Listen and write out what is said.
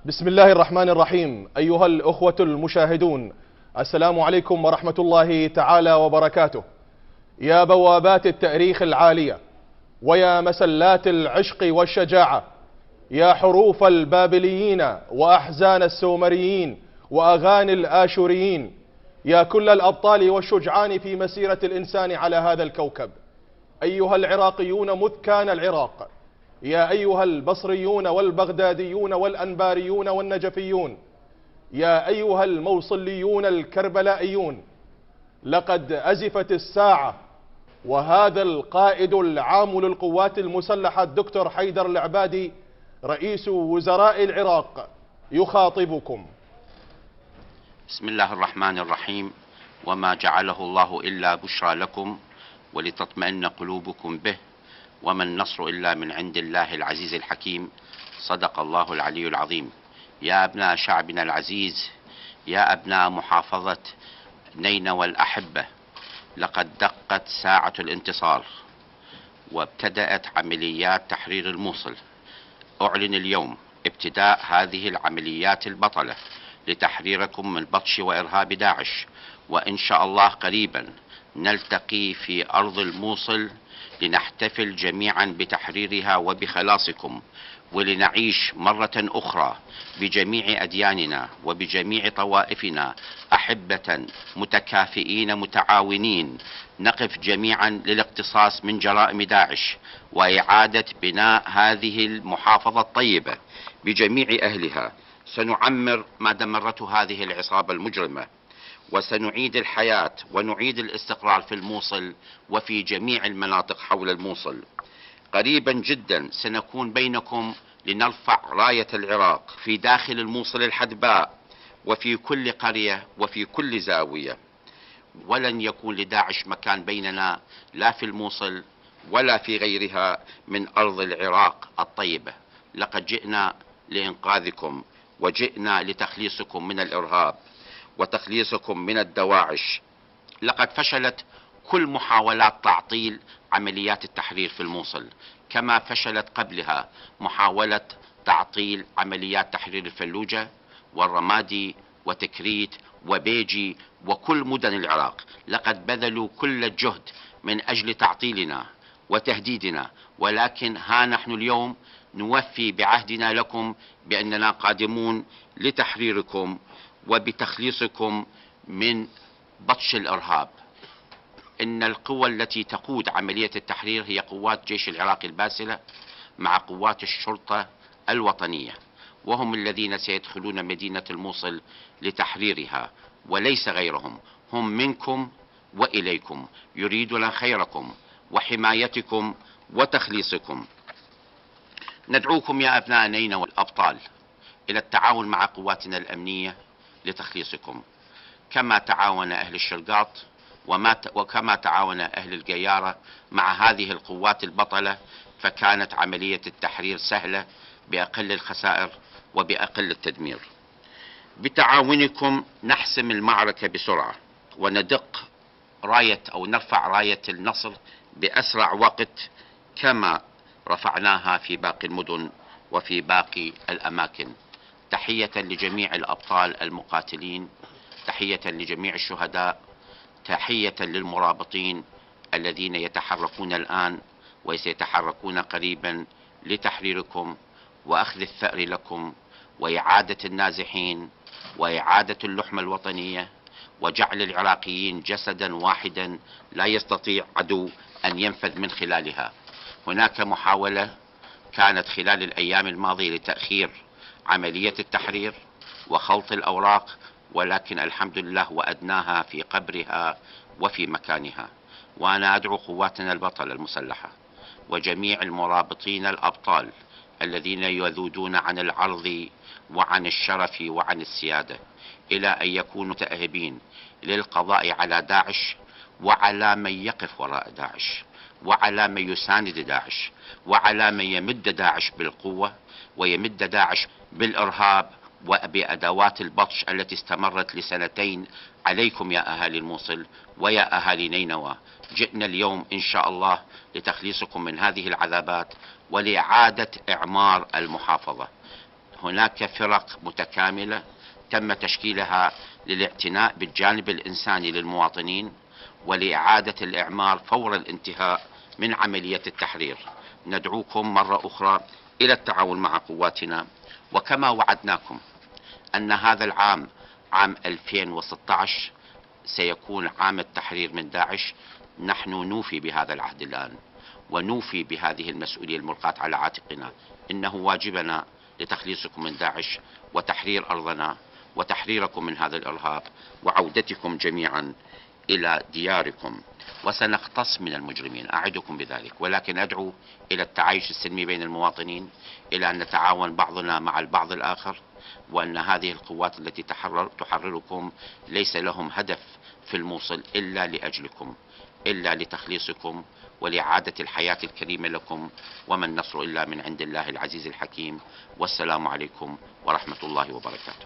بسم الله الرحمن الرحيم. أيها الأخوة المشاهدون، السلام عليكم ورحمة الله تعالى وبركاته. يا بوابات التاريخ العالية، ويا مسلات العشق والشجاعة، يا حروف البابليين وأحزان السومريين وأغاني الآشوريين، يا كل الأبطال والشجعان في مسيرة الإنسان على هذا الكوكب. أيها العراقيون مذ كان العراق، يا أيها البصريون والبغداديون والأنباريون والنجفيون، يا أيها الموصليون الكربلائيون، لقد أزفت الساعة وهذا القائد العام للقوات المسلحة الدكتور حيدر العبادي رئيس وزراء العراق يخاطبكم. بسم الله الرحمن الرحيم. وما جعله الله إلا بشرى لكم ولتطمئن قلوبكم به، وما النصر إلا من عند الله العزيز الحكيم. صدق الله العلي العظيم. يا أبناء شعبنا العزيز، يا أبناء محافظة نينوى الأحبة، لقد دقت ساعة الانتصار وابتدأت عمليات تحرير الموصل. أعلن اليوم ابتداء هذه العمليات البطلة لتحريركم من بطش وإرهاب داعش، وإن شاء الله قريبا نلتقي في أرض الموصل لنحتفل جميعا بتحريرها وبخلاصكم، ولنعيش مرة أخرى بجميع أدياننا وبجميع طوائفنا أحبة متكافئين متعاونين، نقف جميعا للاقتصاص من جرائم داعش وإعادة بناء هذه المحافظة الطيبة بجميع أهلها. سنعمر ما دمرته هذه العصابة المجرمة، وسنعيد الحياة ونعيد الاستقرار في الموصل وفي جميع المناطق حول الموصل. قريبا جدا سنكون بينكم لنرفع راية العراق في داخل الموصل الحدباء وفي كل قرية وفي كل زاوية، ولن يكون لداعش مكان بيننا لا في الموصل ولا في غيرها من أرض العراق الطيبة. لقد جئنا لإنقاذكم وجئنا لتخليصكم من الإرهاب وتخليصكم من الدواعش. لقد فشلت كل محاولات تعطيل عمليات التحرير في الموصل، كما فشلت قبلها محاولة تعطيل عمليات تحرير الفلوجة والرمادي وتكريت وبيجي وكل مدن العراق. لقد بذلوا كل الجهد من أجل تعطيلنا وتهديدنا، ولكن ها نحن اليوم نوفي بعهدنا لكم بأننا قادمون لتحريركم وبتخليصكم من بطش الإرهاب. إن القوى التي تقود عملية التحرير هي قوات جيش العراق الباسلة مع قوات الشرطة الوطنية، وهم الذين سيدخلون مدينة الموصل لتحريرها وليس غيرهم. هم منكم وإليكم، يريدون خيركم وحمايتكم وتخليصكم. ندعوكم يا أبناء نينوى الأبطال إلى التعاون مع قواتنا الأمنية لتخليصكم، كما تعاون أهل الشرقاط وكما تعاون أهل القيارة مع هذه القوات البطلة، فكانت عملية التحرير سهلة بأقل الخسائر وبأقل التدمير. بتعاونكم نحسم المعركة بسرعة وندق راية أو نرفع راية النصر بأسرع وقت كما رفعناها في باقي المدن وفي باقي الأماكن. تحية لجميع الأبطال المقاتلين، تحية لجميع الشهداء، تحية للمرابطين الذين يتحركون الآن وسيتحركون قريبا لتحريركم وأخذ الثأر لكم وإعادة النازحين وإعادة اللحمة الوطنية وجعل العراقيين جسدا واحدا لا يستطيع عدو أن ينفذ من خلالها. هناك محاولة كانت خلال الأيام الماضية لتأخير عملية التحرير وخلط الأوراق، ولكن الحمد لله وأدناها في قبرها وفي مكانها. وأنا أدعو قواتنا البطلة المسلحة وجميع المرابطين الأبطال الذين يذودون عن العرض وعن الشرف وعن السيادة إلى أن يكونوا متأهبين للقضاء على داعش وعلى من يقف وراء داعش وعلى من يساند داعش وعلى من يمد داعش بالقوة ويمد داعش بالإرهاب وبأدوات البطش التي استمرت لسنتين. عليكم يا أهالي الموصل ويا أهالي نينوى، جئنا اليوم إن شاء الله لتخليصكم من هذه العذابات ولإعادة إعمار المحافظة. هناك فرق متكاملة تم تشكيلها للاعتناء بالجانب الإنساني للمواطنين ولإعادة الإعمار فور الانتهاء من عملية التحرير. ندعوكم مرة أخرى إلى التعاون مع قواتنا، وكما وعدناكم أن هذا العام عام 2016 سيكون عام التحرير من داعش، نحن نوفي بهذا العهد الآن ونوفي بهذه المسؤولية الملقاة على عاتقنا. إنه واجبنا لتخليصكم من داعش وتحرير أرضنا وتحريركم من هذا الإرهاب وعودتكم جميعا إلى دياركم، وسنقتص من المجرمين أعدكم بذلك. ولكن أدعو إلى التعايش السلمي بين المواطنين، إلى أن نتعاون بعضنا مع البعض الآخر، وأن هذه القوات التي تحرركم ليس لهم هدف في الموصل إلا لأجلكم، إلا لتخليصكم ولإعادة الحياة الكريمة لكم، وما النصر إلا من عند الله العزيز الحكيم. والسلام عليكم ورحمة الله وبركاته.